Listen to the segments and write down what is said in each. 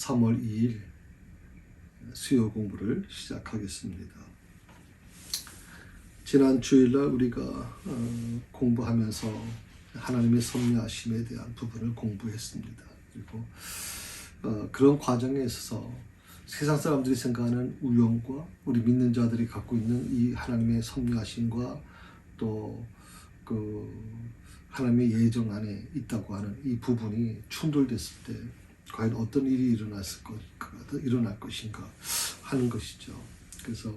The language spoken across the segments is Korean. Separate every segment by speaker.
Speaker 1: 3월 2일 수요 공부를 시작하겠습니다. 지난 주일날 우리가 공부하면서 하나님의 섭리하심에 대한 부분을 공부했습니다. 그리고 그런 과정에 있어서 세상 사람들이 생각하는 우연과 우리 믿는 자들이 갖고 있는 이 하나님의 섭리하심과 또 하나님의 예정 안에 있다고 하는 이 부분이 충돌됐을 때 과연 어떤 일이 일어날 것인가 하는 것이죠. 그래서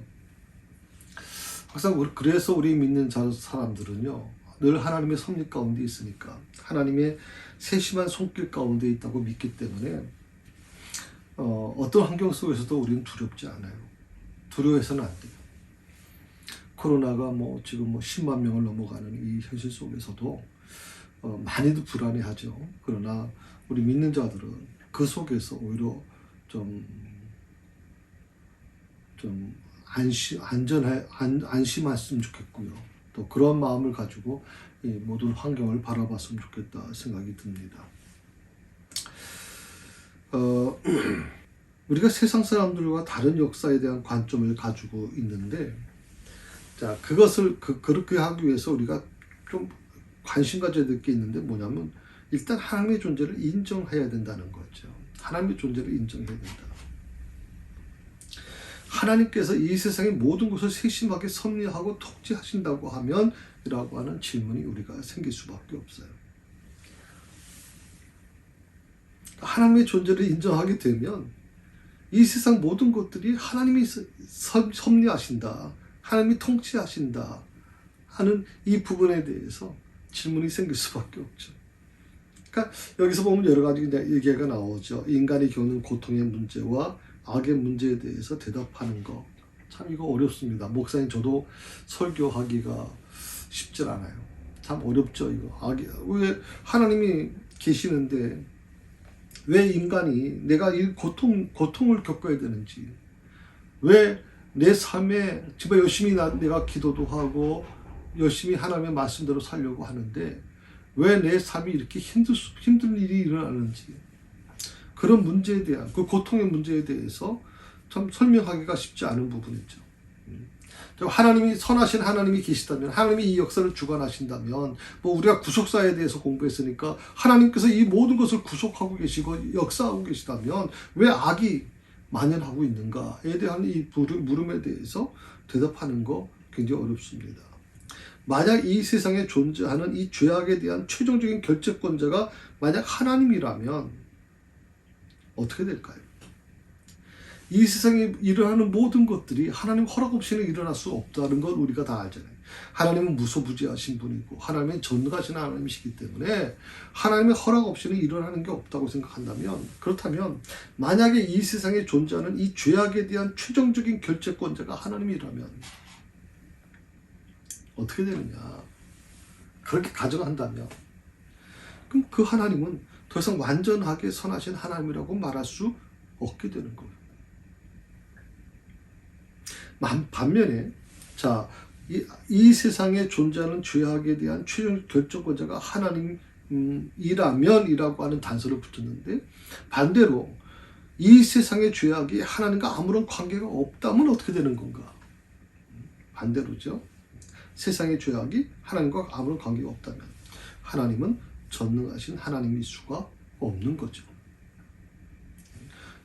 Speaker 1: 우리 믿는 사람들은요, 늘 하나님의 섭리 가운데 있으니까 하나님의 세심한 손길 가운데 있다고 믿기 때문에 어떤 환경 속에서도 우리는 두렵지 않아요. 두려워해서는 안 돼요. 코로나가 지금 10만 명을 넘어가는 이 현실 속에서도 많이도 불안해하죠. 그러나 우리 믿는 자들은 그 속에서 오히려 좀 안심했으면 좋겠고요. 또 그런 마음을 가지고 이 모든 환경을 바라봤으면 좋겠다 생각이 듭니다. 우리가 세상 사람들과 다른 역사에 대한 관점을 가지고 있는데, 자, 그것을 그렇게 하기 위해서 우리가 좀 관심 가져야 될 게 있는데 뭐냐면 일단 하나님의 존재를 인정해야 된다는 거죠. 하나님의 존재를 인정해야 된다. 하나님께서 이 세상의 모든 것을 세심하게 섭리하고 통치하신다고 하면 이라고 하는 질문이 우리가 생길 수밖에 없어요. 하나님의 존재를 인정하게 되면 이 세상 모든 것들이 하나님이 섭리하신다, 하나님이 통치하신다 하는 이 부분에 대해서 질문이 생길 수밖에 없죠. 그러니까 여기서 보면 여러 가지 얘기가 나오죠. 인간이 겪는 고통의 문제와 악의 문제에 대해서 대답하는 거. 참 이거 어렵습니다. 목사님 저도 설교하기가 쉽지 않아요. 참 어렵죠. 이거 왜 하나님이 계시는데 왜 인간이 내가 이 고통을 겪어야 되는지, 왜 내 삶에 정말 열심히 내가 기도도 하고 열심히 하나님의 말씀대로 살려고 하는데 왜 내 삶이 이렇게 힘든 일이 일어나는지, 그런 문제에 대한, 그 고통의 문제에 대해서 참 설명하기가 쉽지 않은 부분이죠. 하나님이 선하신 하나님이 계시다면, 하나님이 이 역사를 주관하신다면, 우리가 구속사에 대해서 공부했으니까 하나님께서 이 모든 것을 구속하고 계시고 역사하고 계시다면 왜 악이 만연하고 있는가에 대한 이 물음에 대해서 대답하는 거 굉장히 어렵습니다. 만약 이 세상에 존재하는 이 죄악에 대한 최종적인 결재권자가 만약 하나님이라면 어떻게 될까요? 이 세상에 일어나는 모든 것들이 하나님 허락 없이는 일어날 수 없다는 걸 우리가 다 알잖아요. 하나님은 무소부지하신 분이고 하나님은 전능하신 하나님이시기 때문에 하나님의 허락 없이는 일어나는 게 없다고 생각한다면, 그렇다면 만약에 이 세상에 존재하는 이 죄악에 대한 최종적인 결재권자가 하나님이라면 어떻게 되느냐, 그렇게 가정한다면 그럼 그 하나님은 더 이상 완전하게 선하신 하나님이라고 말할 수 없게 되는 거예요. 반면에 자, 이 세상에 존재하는 죄악에 대한 최종 결정권자가 하나님이라면이라고 하는 단서를 붙였는데, 반대로 이 세상의 죄악이 하나님과 아무런 관계가 없다면 어떻게 되는 건가? 반대로죠. 세상의 죄악이 하나님과 아무런 관계가 없다면 하나님은 전능하신 하나님일 수가 없는 거죠.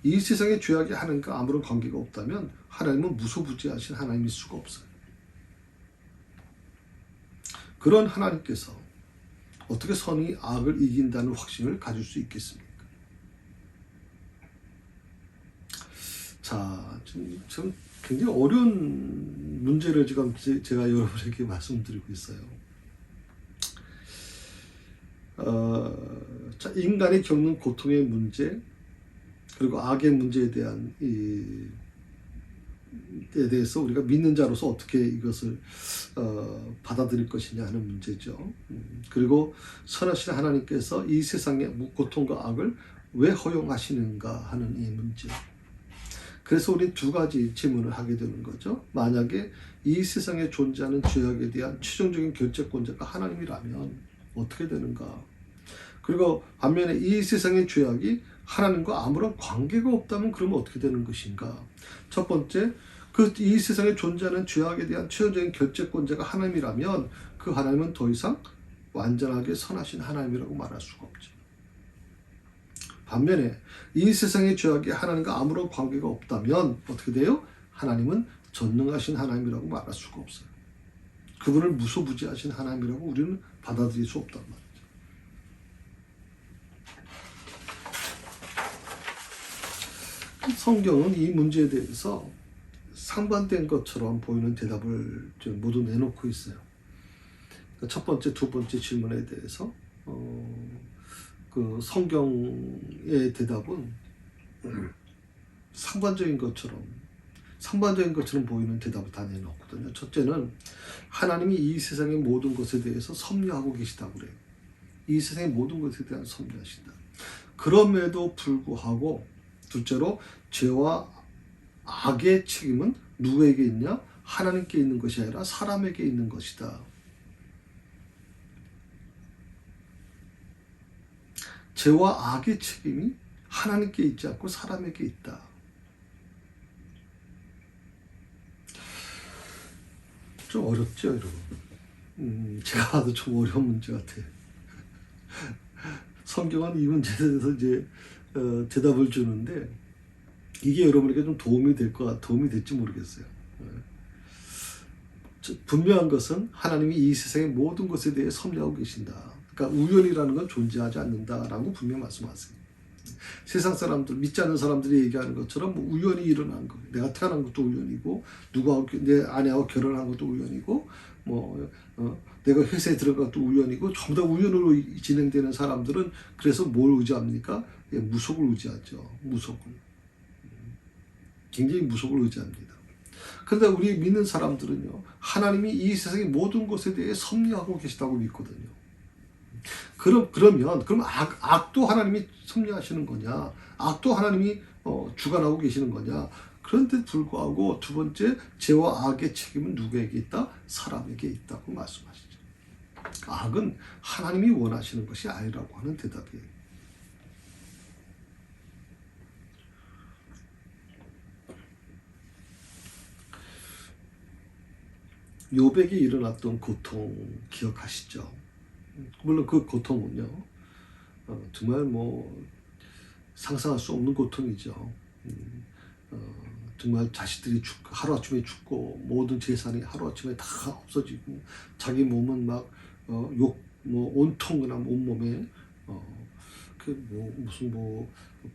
Speaker 1: 이 세상의 죄악이 하나님과 아무런 관계가 없다면 하나님은 무소부지하신 하나님일 수가 없어요. 그런 하나님께서 어떻게 선이 악을 이긴다는 확신을 가질 수 있겠습니까? 자, 지금 굉장히 어려운 문제를 지금 제가 여러분에게 말씀드리고 있어요. 자, 인간이 겪는 고통의 문제, 그리고 악의 문제에 대한 에 대해서 우리가 믿는 자로서 어떻게 이것을 받아들일 것이냐 하는 문제죠. 그리고 선하신 하나님께서 이 세상의 고통과 악을 왜 허용하시는가 하는 이 문제. 그래서 우리 두 가지 질문을 하게 되는 거죠. 만약에 이 세상에 존재하는 죄악에 대한 최종적인 결재권자가 하나님이라면 어떻게 되는가? 그리고 반면에 이 세상의 죄악이 하나님과 아무런 관계가 없다면 그러면 어떻게 되는 것인가? 첫 번째, 이 세상에 존재하는 죄악에 대한 최종적인 결재권자가 하나님이라면 그 하나님은 더 이상 완전하게 선하신 하나님이라고 말할 수가 없죠. 반면에 이 세상의 죄악에 하나님과 아무런 관계가 없다면 어떻게 돼요? 하나님은 전능하신 하나님이라고 말할 수가 없어요. 그분을 무소부지하신 하나님이라고 우리는 받아들일 수 없단 말이죠. 성경은 이 문제에 대해서 상반된 것처럼 보이는 대답을 모두 내놓고 있어요. 첫 번째, 두 번째 질문에 대해서 그 성경의 대답은 상반적인 것처럼 보이는 대답을 다 내놓거든요. 첫째는 하나님이 이 세상의 모든 것에 대해서 섭리하고 계시다고 그래요. 이 세상의 모든 것에 대한 섭리하신다. 그럼에도 불구하고 둘째로 죄와 악의 책임은 누구에게 있냐? 하나님께 있는 것이 아니라 사람에게 있는 것이다. 죄와 악의 책임이 하나님께 있지 않고 사람에게 있다. 좀 어렵죠, 여러분? 제가 봐도 좀 어려운 문제 같아요. 성경은 이 문제에 대해서 이제 대답을 주는데 이게 여러분에게 좀 도움이 될지 모르겠어요. 분명한 것은 하나님이 이 세상의 모든 것에 대해 섭리하고 계신다. 그러니까 우연이라는 건 존재하지 않는다라고 분명 말씀하세요. 세상 사람들, 믿지 않는 사람들이 얘기하는 것처럼 뭐 우연히 일어난 거, 내가 태어난 것도 우연이고, 내 아내하고 결혼한 것도 우연이고, 내가 회사에 들어간 것도 우연이고, 전부 다 우연으로 진행되는 사람들은 그래서 뭘 의지합니까? 무속을 의지하죠. 무속을. 굉장히 무속을 의지합니다. 그런데 우리 믿는 사람들은요, 하나님이 이 세상의 모든 것에 대해 섭리하고 계시다고 믿거든요. 그럼 악도 하나님이 섭리하시는 거냐? 악도 하나님이 주관하고 계시는 거냐? 그런데 불구하고 두 번째, 죄와 악의 책임은 누구에게 있다? 사람에게 있다고 말씀하시죠. 악은 하나님이 원하시는 것이 아니라고 하는 대답이에요. 욥에게 일어났던 고통 기억하시죠? 물론 그 고통은요, 정말 상상할 수 없는 고통이죠. 정말 자식들이 하루아침에 죽고 모든 재산이 하루아침에 다 없어지고 자기 몸은 온통 그냥 온몸에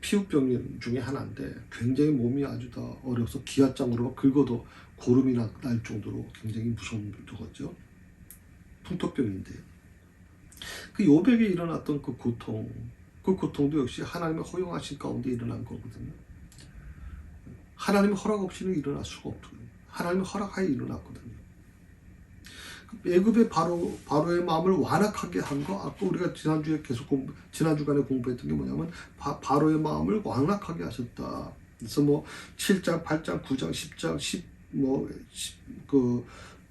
Speaker 1: 피부병 중에 하나인데 굉장히 몸이 아주 다 어려서 기아장으로 긁어도 고름이 날 정도로 굉장히 무서운 거죠. 풍토병인데 그 욥에게 일어났던 그 고통도 역시 하나님의 허용하신 가운데 일어난 거거든요. 하나님의 허락 없이는 일어날 수가 없거든요. 하나님의 허락하에 일어났거든요. 애굽의 바로의 마음을 완악하게 한 거, 아까 우리가 지난 주간에 공부했던 게 뭐냐면 바로의 마음을 완악하게 하셨다. 그래서 7장, 8장, 9장, 10장,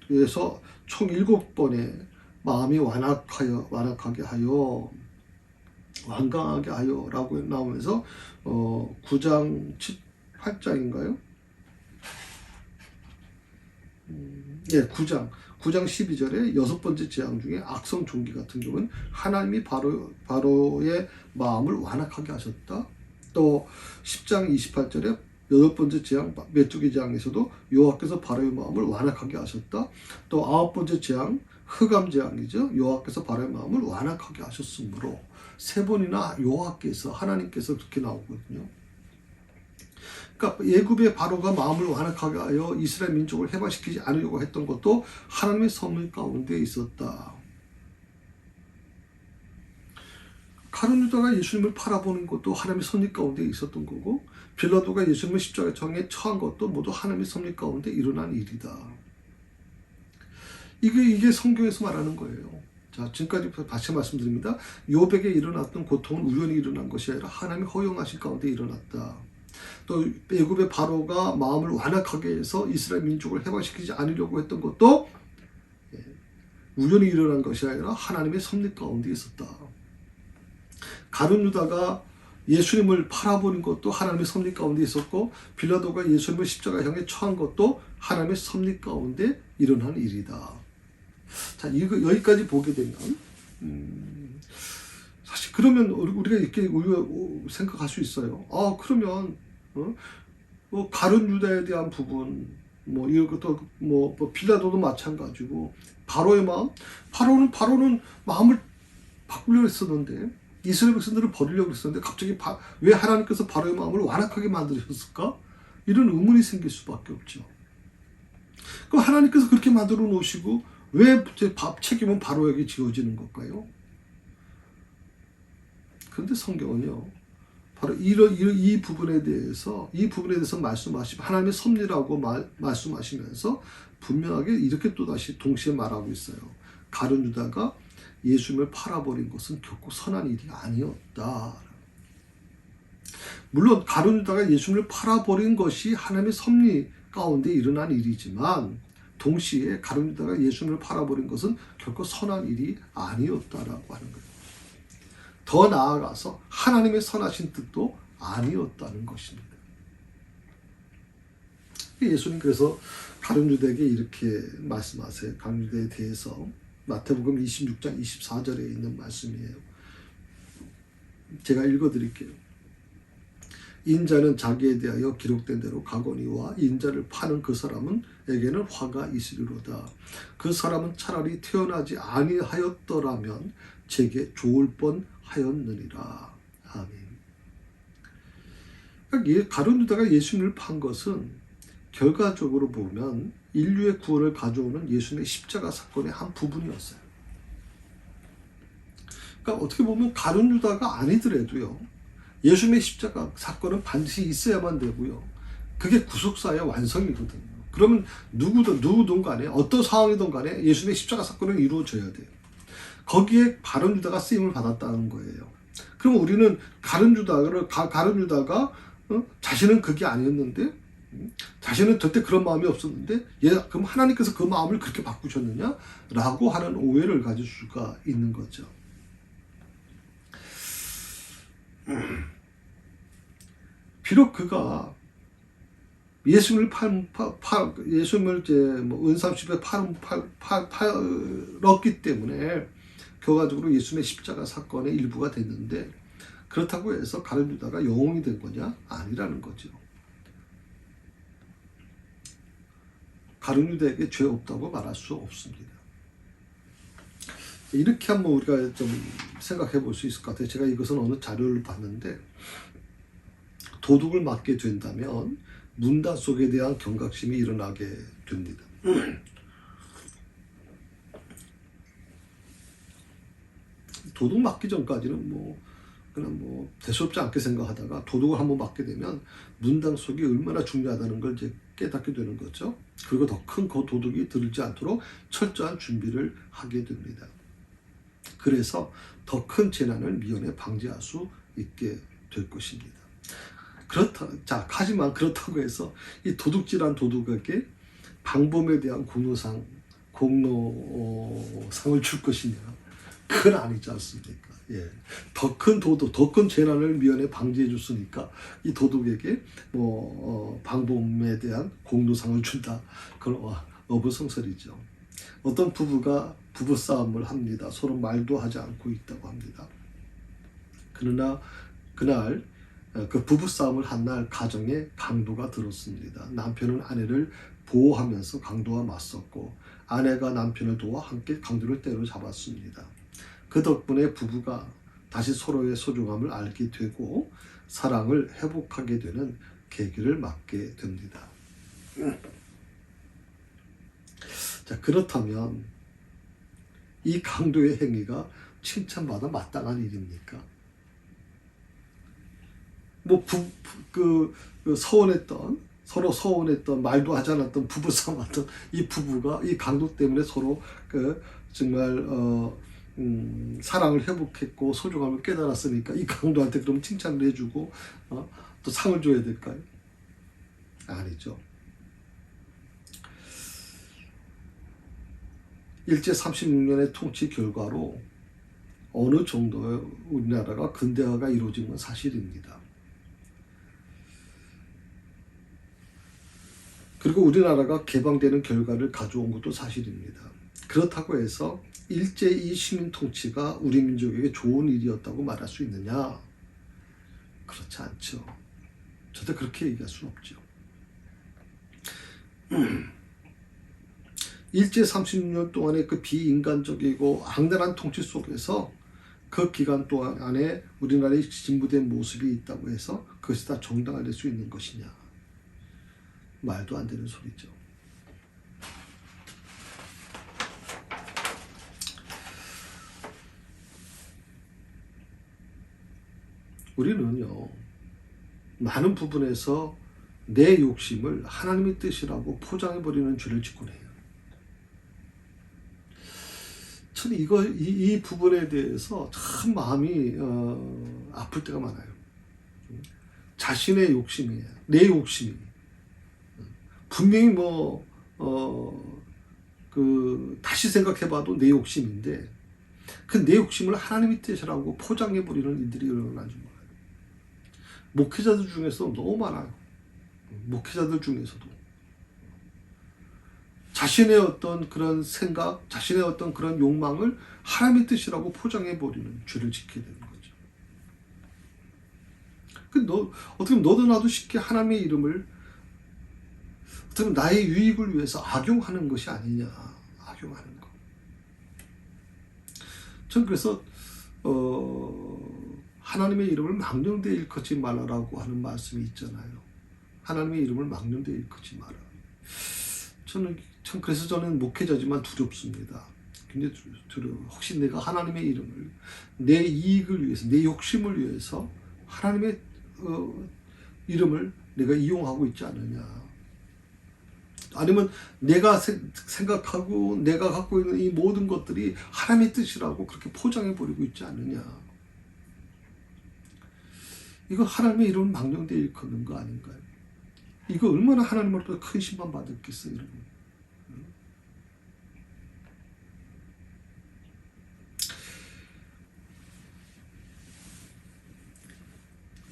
Speaker 1: 그래서 총 7번의 마음이 완악하게 하여 완강하게 하여 라고 나오면서 9장 8장인가요? 9장 12절에 6번째 재앙 중에 악성 종기 같은 경우는 하나님이 바로의 마음을 완악하게 하셨다. 또 10장 28절에 8번째 재앙 메뚜기 재앙에서도 여호와께서 바로의 마음을 완악하게 하셨다. 또 9번째 재앙 흑암 재앙이죠. 여호와께서 바로의 마음을 완악하게 하셨으므로 3번이나 하나님께서 그렇게 나오거든요. 그러니까 애굽의 바로가 마음을 완악하게 하여 이스라엘 민족을 해방시키지 않으려고 했던 것도 하나님의 섭리 가운데 있었다. 가룟 유다가 예수님을 팔아보는 것도 하나님의 섭리 가운데 있었던 거고, 빌라도가 예수님을 십자가에 처한 것도 모두 하나님의 섭리 가운데 일어난 일이다. 이게 성경에서 말하는 거예요. 자, 지금까지 다시 말씀드립니다. 욥에게 일어났던 고통은 우연히 일어난 것이 아니라 하나님이 허용하신 가운데 일어났다. 또 애굽의 바로가 마음을 완악하게 해서 이스라엘 민족을 해방시키지 않으려고 했던 것도 우연히 일어난 것이 아니라 하나님의 섭리 가운데 있었다. 가룟 유다가 예수님을 팔아버린 것도 하나님의 섭리 가운데 있었고, 빌라도가 예수님을 십자가 향해 처한 것도 하나님의 섭리 가운데 일어난 일이다. 자, 이거 여기까지 보게 되면 사실 그러면 우리가 이렇게 생각할 수 있어요. 아, 그러면 뭐 가룟 유다에 대한 부분, 뭐 이것도 뭐 빌라도도 마찬가지고, 바로의 마음, 바로는 마음을 바꾸려고 했었는데, 이스라엘 백성들을 버리려고 했었는데 갑자기 왜 하나님께서 바로의 마음을 완악하게 만드셨을까? 이런 의문이 생길 수밖에 없죠. 그럼 하나님께서 그렇게 만들어 놓으시고 왜 책임은 바로에게 지어지는 걸까요? 그런데 성경은요, 바로 이 부분에 대해서 말씀하시면 하나님의 섭리라고 말씀하시면서 분명하게 이렇게 또다시 동시에 말하고 있어요. 가룟 유다가 예수님을 팔아버린 것은 결코 선한 일이 아니었다. 물론 가룟 유다가 예수님을 팔아버린 것이 하나님의 섭리 가운데 일어난 일이지만, 동시에 가룟 유다가 예수님을 팔아버린 것은 결코 선한 일이 아니었다라고 하는 거예요. 더 나아가서 하나님의 선하신 뜻도 아니었다는 것입니다. 예수님 그래서 가룟 유다에게 이렇게 말씀하세요. 가룟 유다에 대해서 마태복음 26장 24절에 있는 말씀이에요. 제가 읽어드릴게요. 인자는 자기에 대하여 기록된 대로 가거니와 인자를 파는 그 사람에게는 화가 있으리로다. 그 사람은 차라리 태어나지 아니하였더라면 제게 좋을 뻔하였느니라. 아멘. 그러니까 가룟 유다가 예수님을 판 것은 결과적으로 보면 인류의 구원을 가져오는 예수님의 십자가 사건의 한 부분이었어요. 그러니까 어떻게 보면 가룟 유다가 아니더라도요, 예수님의 십자가 사건은 반드시 있어야만 되고요, 그게 구속사의 완성이거든요. 그러면 누구든 간에 어떤 상황이든 간에 예수님의 십자가 사건은 이루어져야 돼요. 거기에 가룟 유다가 쓰임을 받았다는 거예요. 그럼 우리는 가룟 유다가 자신은 그게 아니었는데, 자신은 절대 그런 마음이 없었는데, 그럼 하나님께서 그 마음을 그렇게 바꾸셨느냐? 라고 하는 오해를 가질 수가 있는 거죠. 비록 그가 예수님을 이제 은삼십에 팔었기 때문에 결과적으로 예수님의 십자가 사건의 일부가 됐는데, 그렇다고 해서 가룟 유다가 영웅이 된 거냐? 아니라는 거죠. 가룟 유다에게 죄 없다고 말할 수 없습니다. 이렇게 한번 우리가 좀 생각해 볼 수 있을 것 같아요. 제가 이것은 어느 자료를 봤는데, 도둑을 맞게 된다면 문다 속에 대한 경각심이 일어나게 됩니다. 도둑 맞기 전까지는 그냥 대수롭지 않게 생각하다가 도둑을 한번 맞게 되면 문당 속이 얼마나 중요하다는 걸 이제 깨닫게 되는 거죠. 그리고 더 큰 도둑이 들지 않도록 철저한 준비를 하게 됩니다. 그래서 더 큰 재난을 미연에 방지할 수 있게 될 것입니다. 하지만 그렇다고 해서 이 도둑질한 도둑에게 방범에 대한 공로상을 줄 것이냐? 그건 아니지 않습니까? 예. 더 큰 재난을 미연에 방지해 줬으니까 이 도둑에게 방범에 대한 공로상을 준다. 그건 어불성설이죠. 어떤 부부가 부부싸움을 합니다. 서로 말도 하지 않고 있다고 합니다. 그러나 그날 그 부부싸움을 한 날 가정에 강도가 들었습니다. 남편은 아내를 보호하면서 강도와 맞섰고, 아내가 남편을 도와 함께 강도를 때려잡았습니다. 그 덕분에 부부가 다시 서로의 소중함을 알게 되고 사랑을 회복하게 되는 계기를 맞게 됩니다. 자, 그렇다면 이 강도의 행위가 칭찬받아 마땅한 일입니까? 서로 서운했던 말도 하지 않았던 부부싸움 하던 이 부부가 이 강도 때문에 서로 정말 사랑을 회복했고 소중함을 깨달았으니까 이 강도한테 그럼 칭찬을 해주고 또 상을 줘야 될까요? 아니죠. 일제 36년의 통치 결과로 어느 정도 우리나라가 근대화가 이루어진 건 사실입니다. 그리고 우리나라가 개방되는 결과를 가져온 것도 사실입니다. 그렇다고 해서 일제히 시민 통치가 우리 민족에게 좋은 일이었다고 말할 수 있느냐? 그렇지 않죠. 절대 그렇게 얘기할 수는 없죠. 일제 36년 동안의 그 비인간적이고 악랄한 통치 속에서 그 기간 동안 안에 우리나라의 진부된 모습이 있다고 해서 그것이 다 정당화될 수 있는 것이냐? 말도 안 되는 소리죠. 우리는요, 많은 부분에서 내 욕심을 하나님의 뜻이라고 포장해버리는 죄를 짓곤 해요. 저는 이 부분에 대해서 참 마음이 아플 때가 많아요. 자신의 욕심이에요. 내 욕심이. 분명히 다시 생각해봐도 내 욕심인데, 그 내 욕심을 하나님의 뜻이라고 포장해버리는 일들이 일어나는 줄 몰라요. 목회자들 중에서 너무 많아요. 목회자들 중에서도. 자신의 어떤 그런 생각, 자신의 어떤 그런 욕망을 하나님의 뜻이라고 포장해버리는 죄를 짓게 되는 거죠. 어떻게 보면 너도 나도 쉽게 하나님의 이름을 어떻게 보면 나의 유익을 위해서 악용하는 것이 아니냐. 악용하는 것. 전 그래서 하나님의 이름을 망령되이 일컫지 말라라고 하는 말씀이 있잖아요. 하나님의 이름을 망령되이 일컫지 마라. 그래서 저는 목회자지만 두렵습니다. 굉장히 두려워요. 혹시 내가 하나님의 이름을 내 이익을 위해서, 내 욕심을 위해서 하나님의 이름을 내가 이용하고 있지 않느냐. 아니면 내가 생각하고 내가 갖고 있는 이 모든 것들이 하나님의 뜻이라고 그렇게 포장해버리고 있지 않느냐. 이거 하나님의 이름을 망령되이 일컫는 거 아닌가요? 이거 얼마나 하나님으로부터 큰 심판 받았겠어요, 여러분.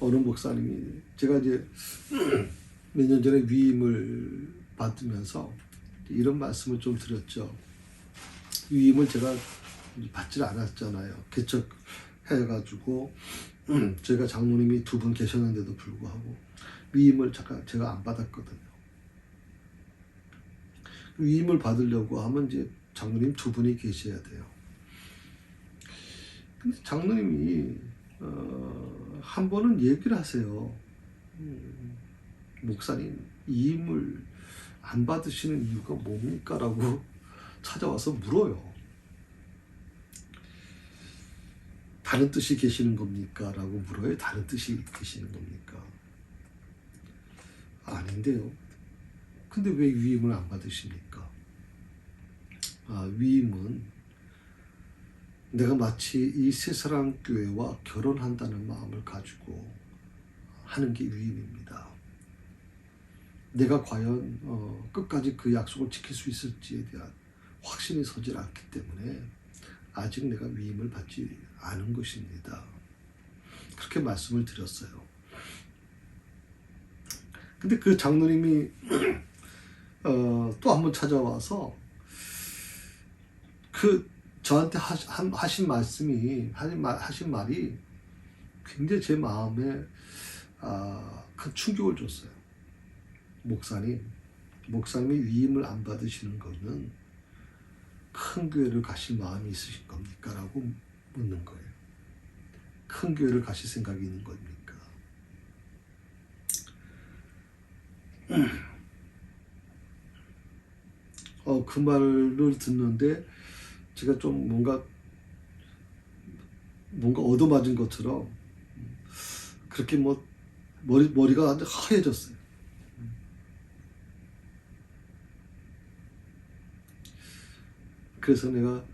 Speaker 1: 어느 목사님이, 제가 이제 몇 년 전에 위임을 받으면서 이런 말씀을 좀 드렸죠. 위임을 제가 받지 않았잖아요. 개척해가지고 제가 장로님이 2분 계셨는데도 불구하고 위임을 제가 안 받았거든요. 위임을 받으려고 하면 이제 장로님 2분이 계셔야 돼요. 근데 장로님이 한 번은 얘기를 하세요. 목사님, 위임을 안 받으시는 이유가 뭡니까? 라고 찾아와서 물어요. 다른 뜻이 계시는 겁니까? 라고 물어요. 다른 뜻이 계시는 겁니까? 아닌데요. 근데 왜 위임을 안 받으십니까? 위임은 내가 마치 이 새사랑교회와 결혼한다는 마음을 가지고 하는 게 위임입니다. 내가 과연 끝까지 그 약속을 지킬 수 있을지에 대한 확신이 서질 않기 때문에 아직 내가 위임을 받지 않은 것입니다. 그렇게 말씀을 드렸어요. 근데 그 장로님이 또 한 번 찾아와서 저한테 하신 말이 굉장히 제 마음에 큰 충격을 줬어요. 목사님이 위임을 안 받으시는 것은 큰 교회를 가실 마음이 있으신 겁니까? 라고 묻는 거예요. 큰 교회를 가실 생각이 있는 겁니까? 그 말을 듣는데 제가 좀 뭔가 얻어맞은 것처럼 그렇게 머리가 완전 하얘졌어요. 그래서 내가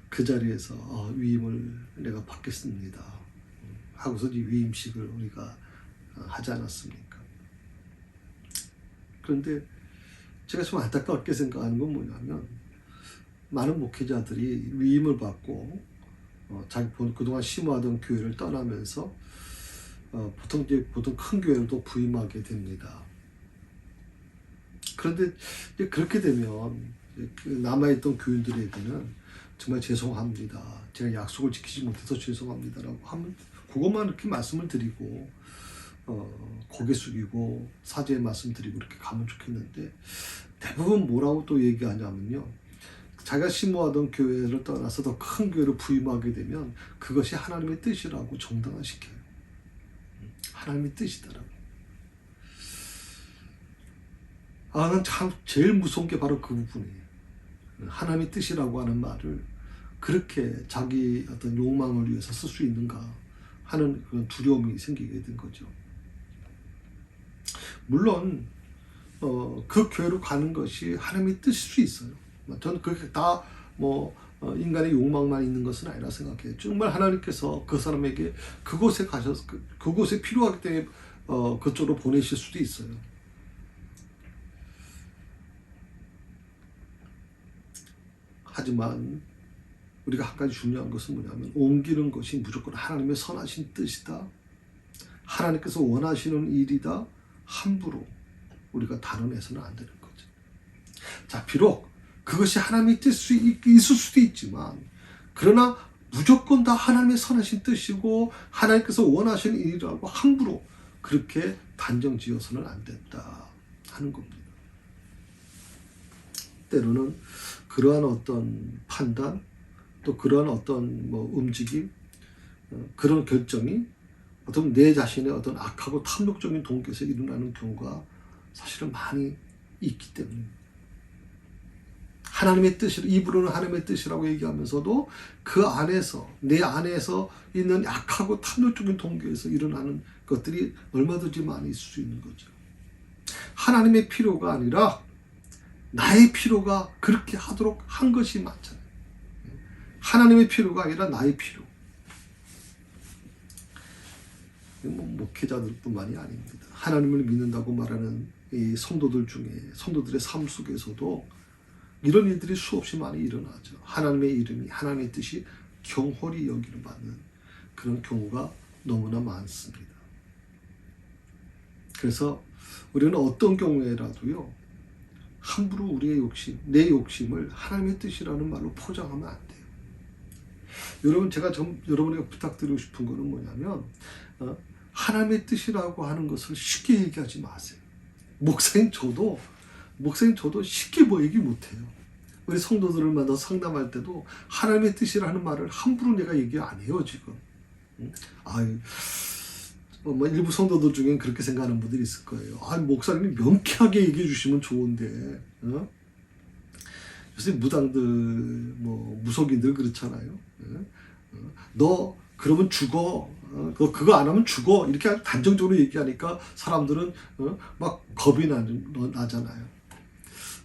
Speaker 1: 그 자리에서 위임을 내가 받겠습니다 하고서 이 위임식을 우리가 하지 않았습니까? 그런데 제가 좀 안타깝게 생각하는 건 뭐냐면, 많은 목회자들이 위임을 받고 자기 그동안 심호하던 교회를 떠나면서 보통 큰 교회로 부임하게 됩니다. 그런데 이제 그렇게 되면 그 남아있던 교인들에게는 정말 죄송합니다. 제가 약속을 지키지 못해서 죄송합니다라고 하면 그것만 이렇게 말씀을 드리고 고개 숙이고 사죄의 말씀 드리고 이렇게 가면 좋겠는데, 대부분 뭐라고 또 얘기하냐면요, 자기가 심호하던 교회를 떠나서 더 큰 교회로 부임하게 되면 그것이 하나님의 뜻이라고 정당화시켜요. 하나님의 뜻이다라고. 난 참 제일 무서운 게 바로 그 부분이에요. 하나님의 뜻이라고 하는 말을 그렇게 자기 어떤 욕망을 위해서 쓸 수 있는가 하는 그런 두려움이 생기게 된 거죠. 물론 그 교회로 가는 것이 하나님의 뜻일 수 있어요. 저는 그렇게 다 인간의 욕망만 있는 것은 아니라 생각해요. 정말 하나님께서 그 사람에게 그곳에 가셔서 그곳에 필요하기 때문에 그쪽으로 보내실 수도 있어요. 하지만 우리가 한 가지 중요한 것은 뭐냐면, 옮기는 것이 무조건 하나님의 선하신 뜻이다, 하나님께서 원하시는 일이다, 함부로 우리가 단언해서는 안 되는 거죠. 자, 비록 그것이 하나님의 뜻이 있을 수도 있지만, 그러나 무조건 다 하나님의 선하신 뜻이고 하나님께서 원하시는 일이라고 함부로 그렇게 단정 지어서는 안 된다 하는 겁니다. 때로는 그러한 어떤 판단, 또 그러한 어떤 움직임, 그런 결정이 어떤 내 자신의 어떤 악하고 탐욕적인 동기에서 일어나는 경우가 사실은 많이 있기 때문입니다. 하나님의 뜻을, 입으로는 하나님의 뜻이라고 얘기하면서도 그 안에서, 내 안에서 있는 약하고 탐욕적인 동기에서 일어나는 것들이 얼마든지 많이 있을 수 있는 거죠. 하나님의 필요가 아니라 나의 필요가 그렇게 하도록 한 것이 많잖아요. 하나님의 필요가 아니라 나의 필요. 목회자들뿐만이 아닙니다. 하나님을 믿는다고 말하는 이 성도들의 삶 속에서도 이런 일들이 수없이 많이 일어나죠. 하나님의 이름이, 하나님의 뜻이 경홀히 여기를 받는 그런 경우가 너무나 많습니다. 그래서 우리는 어떤 경우에라도요, 함부로 우리의 욕심, 내 욕심을 하나님의 뜻이라는 말로 포장하면 안 돼요. 여러분, 제가 여러분에게 부탁드리고 싶은 것은 뭐냐면, 하나님의 뜻이라고 하는 것을 쉽게 얘기하지 마세요. 목사님 저도 쉽게 얘기 못해요. 우리 성도들을 만나서 상담할 때도 하나님의 뜻이라는 말을 함부로 내가 얘기 안 해요, 지금. 일부 성도들 중엔 그렇게 생각하는 분들이 있을 거예요. 목사님이 명쾌하게 얘기해 주시면 좋은데, 요새 무당들, 무속인들 그렇잖아요. 너 그러면 죽어. 그거 안 하면 죽어. 이렇게 아주 단정적으로 얘기하니까 사람들은 막 겁이 나잖아요.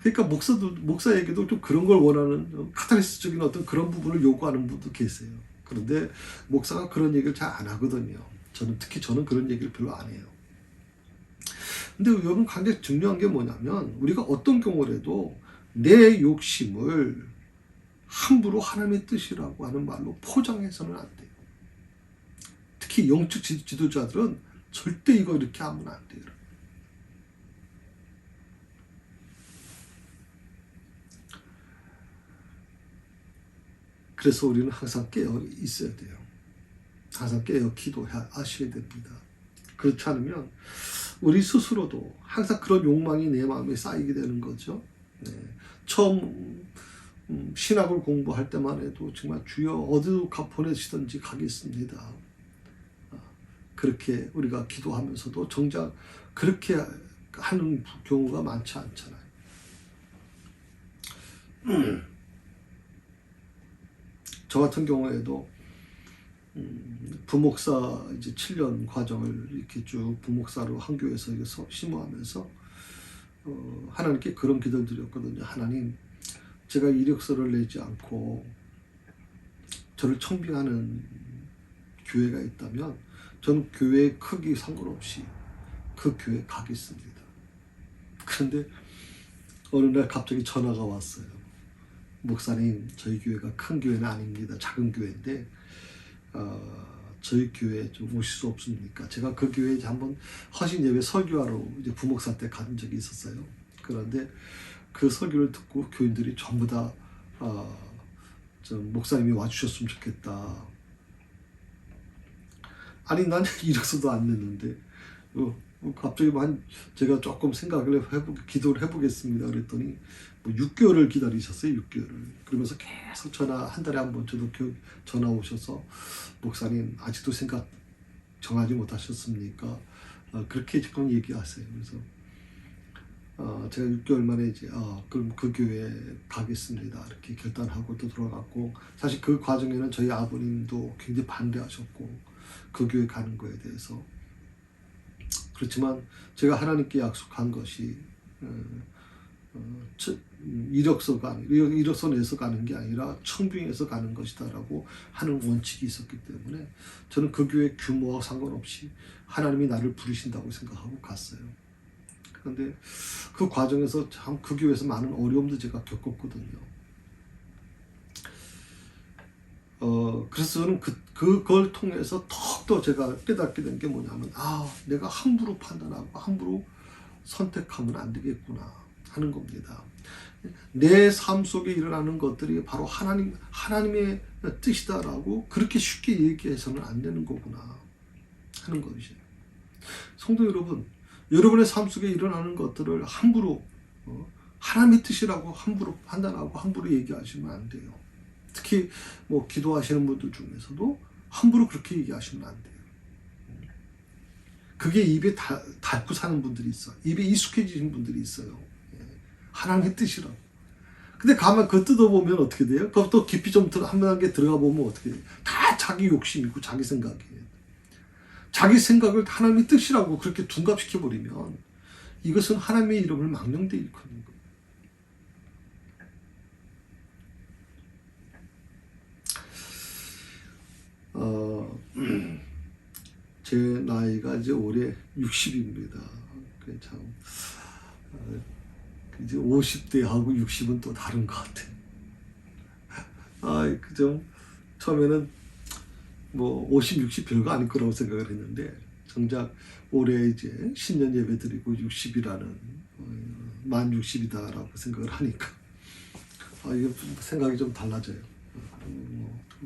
Speaker 1: 그러니까 목사에게도 좀 그런 걸 원하는 카타르시스적인 어떤 그런 부분을 요구하는 분도 계세요. 그런데 목사가 그런 얘기를 잘 안 하거든요. 특히 저는 그런 얘기를 별로 안 해요. 근데 여러분, 굉장히 중요한 게 뭐냐면, 우리가 어떤 경우라도 내 욕심을 함부로 하나님의 뜻이라고 하는 말로 포장해서는 안 돼요. 특히 영적 지도자들은 절대 이거 이렇게 하면 안 돼요. 그래서 우리는 항상 깨어 있어야 돼요. 항상 깨어 기도하셔야 됩니다. 그렇지 않으면 우리 스스로도 항상 그런 욕망이 내 마음에 쌓이게 되는 거죠. 처음 신학을 공부할 때만 해도 정말 주여 어디로 보내시든지 가겠습니다. 그렇게 우리가 기도하면서도 정작 그렇게 하는 경우가 많지 않잖아요. 저 같은 경우에도 부목사 이제 7년 과정을 이렇게 쭉 부목사로 한 교회에서 심호하면서 하나님께 그런 기도를 드렸거든요. 하나님, 제가 이력서를 내지 않고 저를 청빙하는 교회가 있다면 저는 교회의 크기 상관없이 그 교회에 가겠습니다. 그런데 어느 날 갑자기 전화가 왔어요. 목사님, 저희 교회가 큰 교회는 아닙니다. 작은 교회인데 저희 교회에 좀 오실 수 없습니까? 제가 그 교회에 한번 허신 예배 설교하러 이제 부목사 때 간 적이 있었어요. 그런데 그 설교를 듣고 교인들이 전부 다 저 목사님이 와주셨으면 좋겠다. 아니 난 이력서도 안 냈는데 갑자기 제가 조금 생각을 기도를 해보겠습니다. 그랬더니 뭐 6개월을 기다리셨어요. 6개월을. 그러면서 계속 한 달에 한 번 저도 전화 오셔서 목사님 아직도 생각 정하지 못하셨습니까? 그렇게 조금 얘기하세요. 그래서 제가 6개월 만에 이제 그럼 그 교회에 가겠습니다. 이렇게 결단하고 또 들어갔고, 사실 그 과정에는 저희 아버님도 굉장히 반대하셨고 그 교회 가는 거에 대해서. 그렇지만 제가 하나님께 약속한 것이 이력서 내서 가는 게 아니라 청빙해서 가는 것이다라고 하는 원칙이 있었기 때문에 저는 그 교회 규모와 상관없이 하나님이 나를 부르신다고 생각하고 갔어요. 그런데 그 과정에서 참 그 교회에서 많은 어려움도 제가 겪었거든요. 그래서 저는 그걸 통해서 더욱더 제가 깨닫게 된 게 뭐냐면, 내가 함부로 판단하고 함부로 선택하면 안 되겠구나 하는 겁니다. 내 삶 속에 일어나는 것들이 바로 하나님의 뜻이다라고 그렇게 쉽게 얘기해서는 안 되는 거구나 하는 것이에요. 성도 여러분, 여러분의 삶 속에 일어나는 것들을 함부로 하나님의 뜻이라고 함부로 판단하고 함부로 얘기하시면 안 돼요. 특히 뭐 기도하시는 분들 중에서도 함부로 그렇게 얘기하시면 안 돼요. 그게 입에 닳고 사는 분들이 있어요. 입에 익숙해지신 분들이 있어요. 하나님의 뜻이라고. 근데 가만 뜯어보면 어떻게 돼요? 그것도 깊이 좀 한 단계 들어가 보면 어떻게 돼요? 다 자기 욕심이고 자기 생각이에요. 자기 생각을 하나님의 뜻이라고 그렇게 둔갑시켜버리면 이것은 하나님의 이름을 망령되이 일컫는 거예요. 제 나이가 이제 올해 60입니다. 참 이제 50대하고 60은 또 다른 것 같아요. 그죠? 처음에는 뭐 50, 60 별거 아닐 거라고 생각을 했는데 정작 올해 이제 신년 예배 드리고 60이라는 만 60이다라고 생각을 하니까 이게 생각이 좀 달라져요.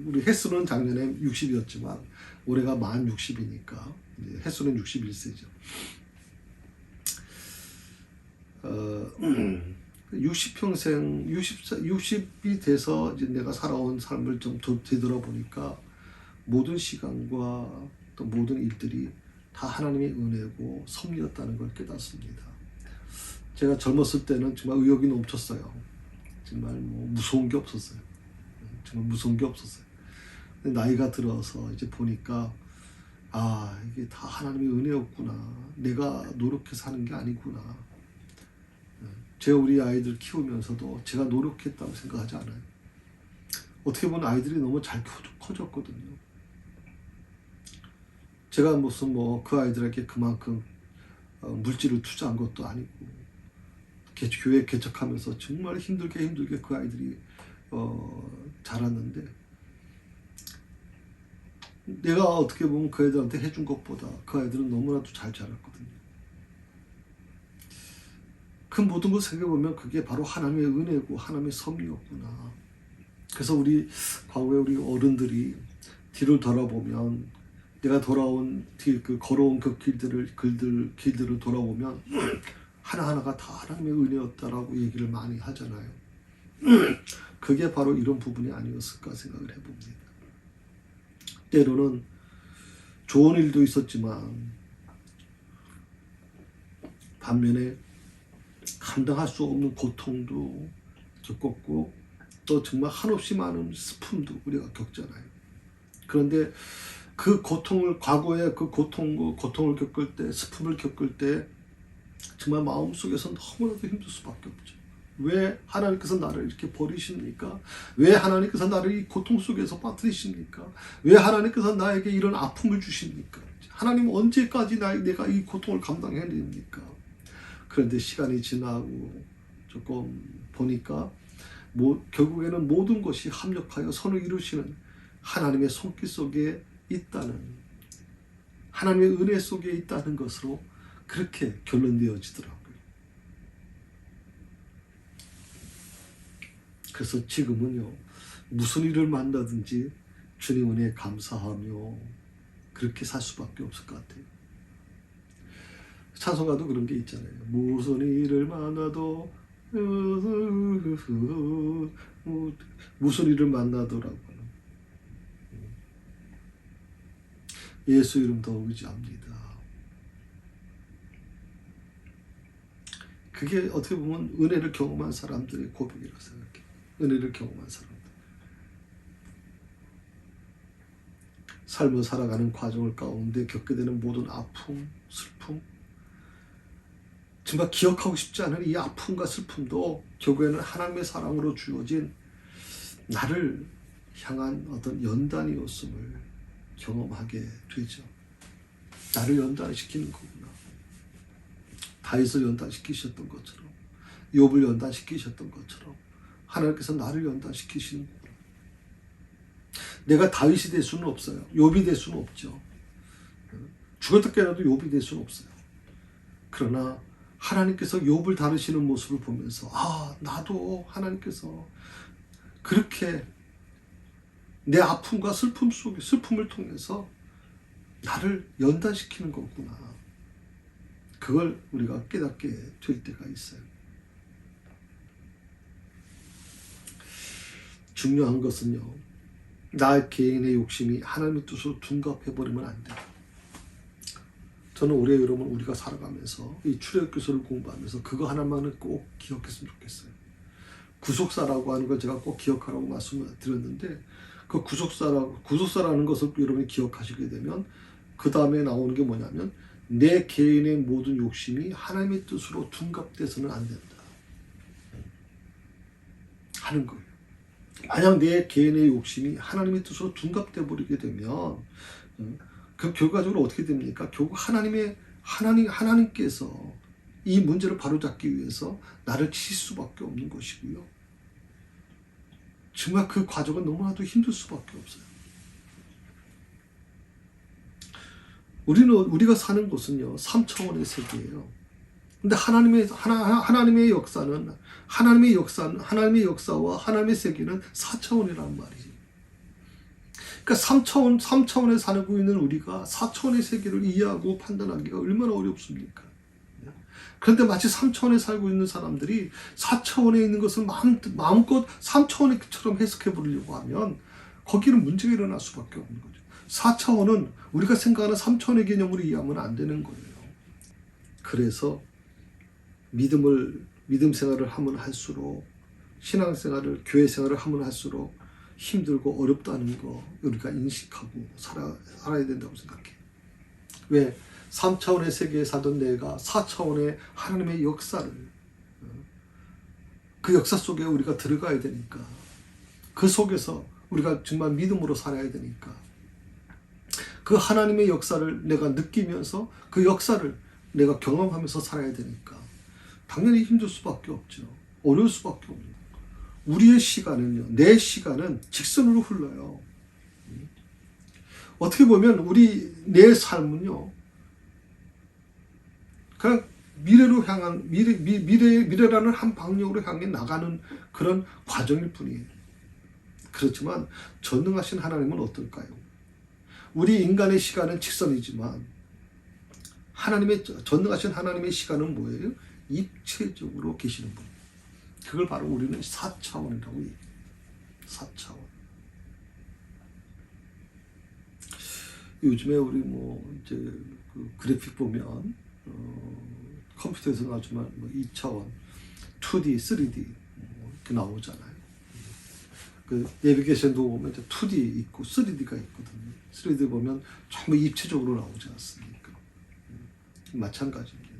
Speaker 1: 우리 횟수는 작년에 60이었지만 올해가 만 60이니까 횟수는 61세죠. 60평생 60이 돼서 이제 내가 살아온 삶을 좀 되돌아보니까 모든 시간과 또 모든 일들이 다 하나님의 은혜고 섭리였다는 걸 깨닫습니다. 제가 젊었을 때는 정말 의욕이 넘쳤어요. 정말 뭐 무서운 게 없었어요. 정말 무서운 게 없었어요. 근데 나이가 들어서 이제 보니까 이게 다 하나님의 은혜였구나. 내가 노력해서 하는 게 아니구나. 제가 우리 아이들 키우면서도 제가 노력했다고 생각하지 않아요. 어떻게 보면 아이들이 너무 잘 커졌거든요. 제가 무슨 그 아이들에게 그만큼 물질을 투자한 것도 아니고 교회 개척하면서 정말 힘들게 그 아이들이 자랐는데 내가 어떻게 보면 그 애들한테 해준 것보다 그 아이들은 너무나도 잘 자랐거든요. 그 모든 걸 생각해보면 그게 바로 하나님의 은혜고 하나님의 섭리였구나. 그래서 과거에 우리 어른들이 뒤를 돌아보면 내가 걸어온 그 길들을 돌아보면 하나하나가 다 하나님의 은혜였다라고 얘기를 많이 하잖아요. 그게 바로 이런 부분이 아니었을까 생각을 해봅니다. 때로는 좋은 일도 있었지만 반면에 감당할 수 없는 고통도 겪었고 또 정말 한없이 많은 슬픔도 우리가 겪잖아요. 그런데 그 고통을 과거에 그 고통을 겪을 때 슬픔을 겪을 때 정말 마음속에서 너무나도 힘들 수밖에 없죠. 왜 하나님께서 나를 이렇게 버리십니까? 왜 하나님께서 나를 이 고통 속에서 빠뜨리십니까? 왜 하나님께서 나에게 이런 아픔을 주십니까? 하나님 언제까지 내가 이 고통을 감당해야 됩니까? 그런데 시간이 지나고 조금 보니까 결국에는 모든 것이 합력하여 선을 이루시는 하나님의 손길 속에 있다는, 하나님의 은혜 속에 있다는 것으로 그렇게 결론되어지더라고요. 그래서 지금은요, 무슨 일을 만나든지 주님 은혜에 감사하며 그렇게 살 수밖에 없을 것 같아요. 찬송가도 그런 게 있잖아요. 무슨 일을 만나도 무슨 일을 만나도라고 하는, 예수 이름 더 의지합니다. 그게 어떻게 보면 은혜를 경험한 사람들의 고백이라고 생각해요. 은혜를 경험한 사람들. 삶을 살아가는 과정을 가운데 겪게 되는 모든 아픔, 슬픔, 정말 기억하고 싶지 않은 이 아픔과 슬픔도 결국에는 하나님의 사랑으로 주어진 나를 향한 어떤 연단이었음을 경험하게 되죠. 나를 연단시키는 거구나. 다윗을 연단시키셨던 것처럼, 욥을 연단시키셨던 것처럼 하나님께서 나를 연단시키시는 거구나. 내가 다윗이 될 수는 없어요. 욥이 될 수는 없죠. 죽었다 깨어나도 욥이 될 수는 없어요. 그러나 하나님께서 욥을 다루시는 모습을 보면서, 아, 나도 하나님께서 그렇게 내 아픔과 슬픔 속에, 슬픔을 통해서 나를 연단시키는 거구나. 그걸 우리가 깨닫게 될 때가 있어요. 중요한 것은요, 나 개인의 욕심이 하나님의 뜻으로 둔갑해버리면 안 돼요. 저는 올해 여러분 우리가 살아가면서 이 출애굽기서를 공부하면서 그거 하나만은 꼭 기억했으면 좋겠어요. 구속사라고 하는 걸 제가 꼭 기억하라고 말씀을 드렸는데, 그 구속사라는 것을 여러분이 기억하시게 되면 그 다음에 나오는 게 뭐냐면, 내 개인의 모든 욕심이 하나님의 뜻으로 둔갑돼서는 안 된다 하는 거예요. 만약 내 개인의 욕심이 하나님의 뜻으로 둔갑돼 버리게 되면 그 결과적으로 어떻게 됩니까? 결국 하나님께서 이 문제를 바로잡기 위해서 나를 치실 수밖에 없는 것이고요. 정말 그 과정은 너무나도 힘들 수밖에 없어요. 우리가 사는 곳은요, 3차원의 세계예요. 근데 하나님의 역사와 하나님의 세계는 4차원이란 말이지. 그러니까 3차원에 살고 있는 우리가 4차원의 세계를 이해하고 판단하기가 얼마나 어렵습니까? 그런데 마치 3차원에 살고 있는 사람들이 4차원에 있는 것을 마음껏 3차원처럼 해석해 보려고 하면 거기는 문제가 일어날 수밖에 없는 거죠. 4차원은 우리가 생각하는 3차원의 개념으로 이해하면 안 되는 거예요. 그래서 믿음 생활을 하면 할수록, 신앙생활을, 교회 생활을 하면 할수록 힘들고 어렵다는 거 우리가 인식하고 살아야 된다고 생각해요. 왜? 3차원의 세계에 사던 내가 4차원의 하나님의 역사를, 그 역사 속에 우리가 들어가야 되니까, 그 속에서 우리가 정말 믿음으로 살아야 되니까, 그 하나님의 역사를 내가 느끼면서 그 역사를 내가 경험하면서 살아야 되니까 당연히 힘들 수밖에 없죠. 어려울 수밖에 없는. 우리의 시간은요, 내 시간은 직선으로 흘러요. 어떻게 보면 내 삶은요, 그냥 미래로 향한, 미래라는 한 방향으로 향해 나가는 그런 과정일 뿐이에요. 그렇지만 전능하신 하나님은 어떨까요? 우리 인간의 시간은 직선이지만 전능하신 하나님의 시간은 뭐예요? 입체적으로 계시는 분. 그걸 바로 우리는 4차원이라고 얘기해요. 4차원. 요즘에 우리 이제 그 그래픽 보면 컴퓨터에서 나오지만 2차원, 2D, 3D 이렇게 나오잖아요. 그 내비게이션도 보면 이제 2D 있고 3D가 있거든요. 3D 보면 전부 입체적으로 나오지 않습니까? 마찬가지입니다.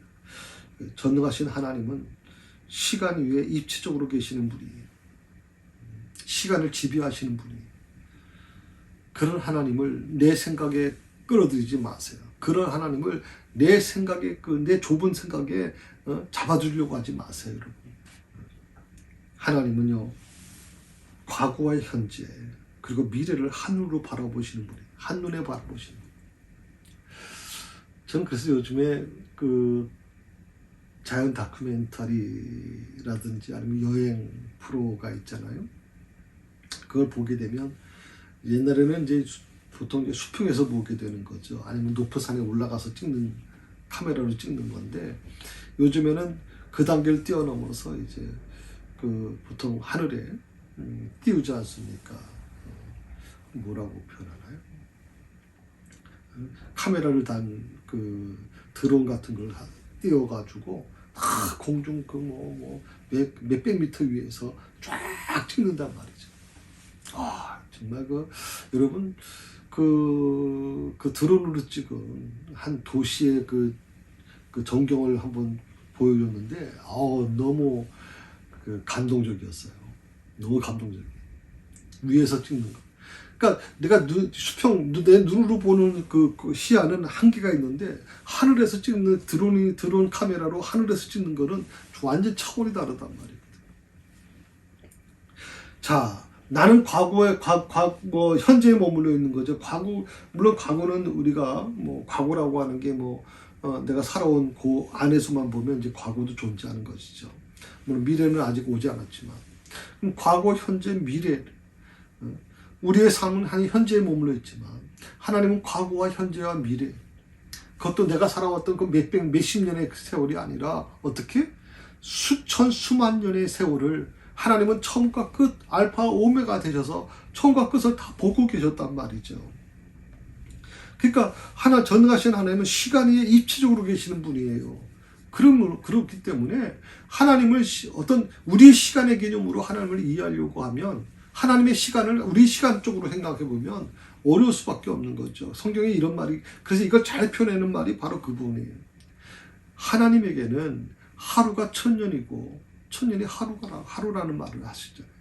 Speaker 1: 전능하신 하나님은 시간 위에 입체적으로 계시는 분이에요. 시간을 지배하시는 분이에요. 그런 하나님을 내 생각에 끌어들이지 마세요. 그런 하나님을 내 생각에, 내 좁은 생각에 잡아주려고 하지 마세요, 여러분. 하나님은요, 과거와 현재 그리고 미래를 한눈으로 바라보시는 분이에요. 한눈에 바라보시는 분. 저는 그래서 요즘에 그 자연 다큐멘터리라든지 아니면 여행 프로가 있잖아요. 그걸 보게 되면 옛날에는 이제 보통 이제 수평에서 보게 되는 거죠. 아니면 높은 산에 올라가서 찍는 카메라로 찍는 건데 요즘에는 그 단계를 뛰어넘어서 이제 그 보통 하늘에 띄우지 않습니까? 뭐라고 표현하나요? 카메라를 단 그 드론 같은 걸 띄워가지고 공중 그 몇백 미터 위에서 쫙 찍는단 말이죠. 아 정말 그 여러분 그 드론으로 찍은 한 도시의 그 전경을 한번 보여줬는데 너무 그 감동적이었어요. 너무 감동적이에요. 위에서 찍는 거. 그러니까 내가 내 눈으로 보는 그 시야는 한계가 있는데 하늘에서 찍는 드론 카메라로 하늘에서 찍는 거는 완전 차원이 다르단 말이거든. 자, 나는 현재에 머물러 있는 거죠. 물론 과거는 우리가 과거라고 하는 게 내가 살아온 그 안에서만 보면 이제 과거도 존재하는 것이죠. 물론 미래는 아직 오지 않았지만. 그럼 과거, 현재, 미래. 우리의 삶은 현재에 머물러 있지만 하나님은 과거와 현재와 미래 그것도 내가 살아왔던 그 몇십 년의 세월이 아니라 어떻게 수만 년의 세월을 하나님은 처음과 끝 알파 오메가 되셔서 처음과 끝을 다 보고 계셨단 말이죠. 그러니까 전능하신 하나님은 시간 위에 입체적으로 계시는 분이에요. 그렇기 때문에 하나님을 어떤 우리의 시간의 개념으로 하나님을 이해하려고 하면 하나님의 시간을 우리 시간 쪽으로 생각해 보면 어려울 수밖에 없는 거죠. 성경에 이런 말이 그래서 이걸 잘 표현하는 말이 바로 그 부분이에요. 하나님에게는 하루가 1000년이고 1000년이 하루라는 말을 하시잖아요.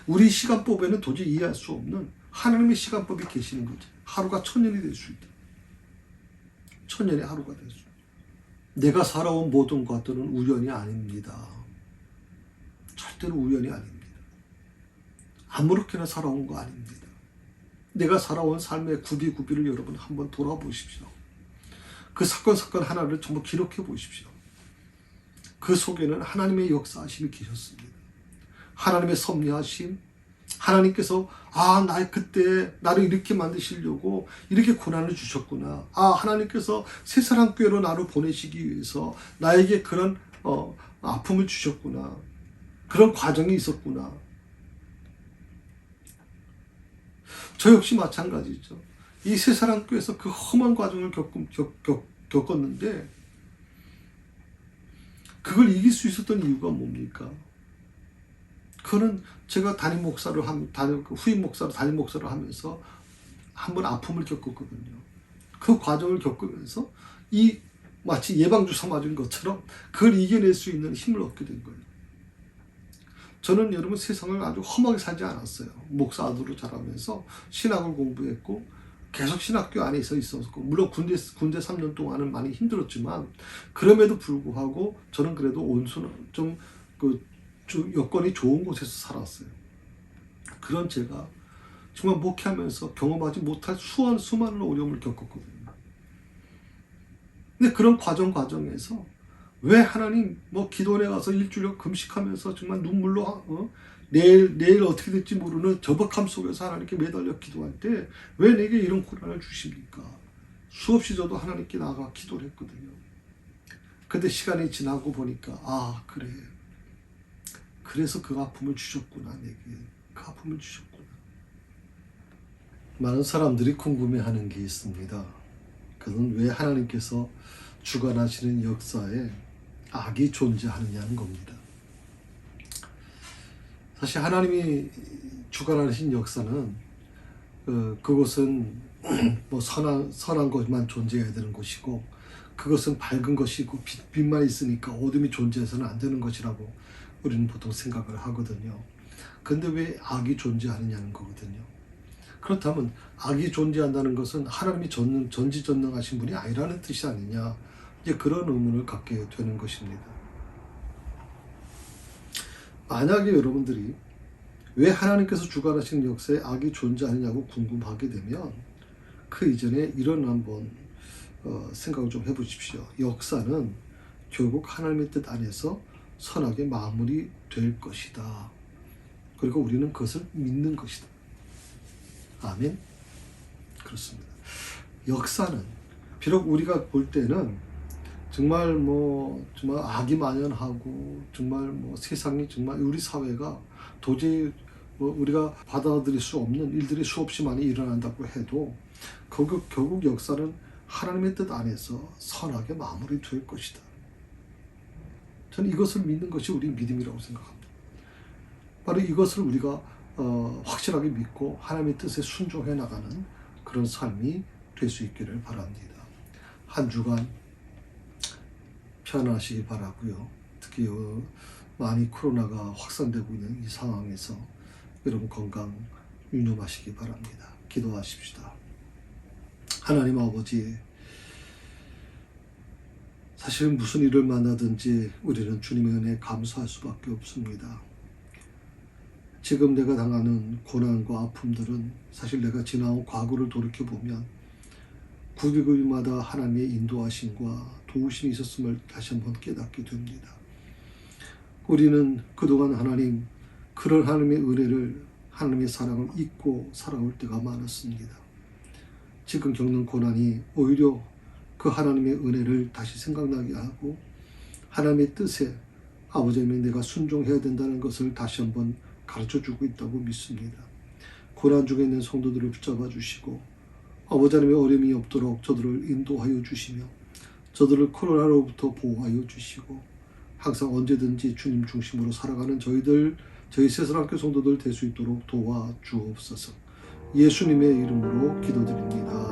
Speaker 1: 우리 시간법에는 도저히 이해할 수 없는 하나님의 시간법이 계시는 거죠. 하루가 1000년이 될 수 있다. 1000년이 하루가 될 수 있다. 내가 살아온 모든 것들은 우연이 아닙니다. 절대로 우연이 아닙니다. 아무렇게나 살아온 거 아닙니다. 내가 살아온 삶의 구비를 여러분 한번 돌아보십시오. 그 사건 하나를 전부 기록해 보십시오. 그 속에는 하나님의 역사하심이 계셨습니다. 하나님의 섭리하심, 하나님께서 그때 나를 이렇게 만드시려고 이렇게 고난을 주셨구나. 하나님께서 새사랑교회로 나를 보내시기 위해서 나에게 그런 아픔을 주셨구나. 그런 과정이 있었구나. 저 역시 마찬가지죠. 이 새사랑교회에서 그 험한 과정을 겪었는데 그걸 이길 수 있었던 이유가 뭡니까? 그거는 제가 후임 목사로 담임 목사를 하면서 한번 아픔을 겪었거든요. 그 과정을 겪으면서 마치 예방주사 맞은 것처럼 그걸 이겨낼 수 있는 힘을 얻게 된 거예요. 저는 여러분 세상을 아주 험하게 살지 않았어요. 목사 아들로 자라면서 신학을 공부했고 계속 신학교 안에 있었고 물론 군대 3년 동안은 많이 힘들었지만 그럼에도 불구하고 저는 그래도 좀 여건이 좋은 곳에서 살았어요. 그런 제가 정말 목회하면서 경험하지 못할 수많은 어려움을 겪었거든요. 근데 그런 과정에서 왜 하나님 기도원에 가서 일주일 금식하면서 정말 눈물로 내일 어떻게 될지 모르는 저벅함 속에서 하나님께 매달려 기도할 때 왜 내게 이런 고난을 주십니까? 수없이 저도 하나님께 나가 기도를 했거든요. 근데 시간이 지나고 보니까 그래. 그래서 그 아픔을 주셨구나. 내게 그 아픔을 주셨구나. 많은 사람들이 궁금해하는 게 있습니다. 그건 왜 하나님께서 주관하시는 역사에 악이 존재하느냐는 겁니다. 사실 하나님이 주관하신 역사는 그것은 선한 것만 존재해야 되는 것이고 그것은 밝은 것이고 빛만 있으니까 어둠이 존재해서는 안 되는 것이라고 우리는 보통 생각을 하거든요. 근데 왜 악이 존재하느냐는 거거든요. 그렇다면 악이 존재한다는 것은 하나님이 전지전능하신 분이 아니라는 뜻이 아니냐, 이제 그런 의문을 갖게 되는 것입니다. 만약에 여러분들이 왜 하나님께서 주관하시는 역사에 악이 존재하느냐고 궁금하게 되면 그 이전에 이런 한번 생각을 좀 해보십시오. 역사는 결국 하나님의 뜻 안에서 선하게 마무리될 것이다. 그리고 우리는 그것을 믿는 것이다. 아멘. 그렇습니다. 역사는 비록 우리가 볼 때는 정말 정말 악이 만연하고 정말 세상이 정말 우리 사회가 도저히 우리가 받아들일 수 없는 일들이 수없이 많이 일어난다고 해도 결국 역사는 하나님의 뜻 안에서 선하게 마무리될 것이다. 저는 이것을 믿는 것이 우리 믿음이라고 생각합니다. 바로 이것을 우리가 확실하게 믿고 하나님의 뜻에 순종해 나가는 그런 삶이 될 수 있기를 바랍니다. 한 주간 편하시기 바라고요. 특히 많이 코로나가 확산되고 있는 이 상황에서 여러분 건강 유념하시기 바랍니다. 기도하십시다. 하나님 아버지, 사실 무슨 일을 만나든지 우리는 주님의 은혜에 감사할 수밖에 없습니다. 지금 내가 당하는 고난과 아픔들은 사실 내가 지나온 과거를 돌이켜보면 구비구비마다 하나님의 인도하심과 도우심이 있었음을 다시 한번 깨닫게 됩니다. 우리는 그동안 하나님, 그런 하나님의 은혜를, 하나님의 사랑을 잊고 살아올 때가 많았습니다. 지금 겪는 고난이 오히려 그 하나님의 은혜를 다시 생각나게 하고 하나님의 뜻에 아버지 하나님 내가 순종해야 된다는 것을 다시 한번 가르쳐주고 있다고 믿습니다. 고난 중에 있는 성도들을 붙잡아 주시고 아버지 하나님의 어려움이 없도록 저들을 인도하여 주시며 저들을 코로나로부터 보호하여 주시고 항상 언제든지 주님 중심으로 살아가는 저희 새사랑교회 성도들 될 수 있도록 도와주옵소서. 예수님의 이름으로 기도드립니다.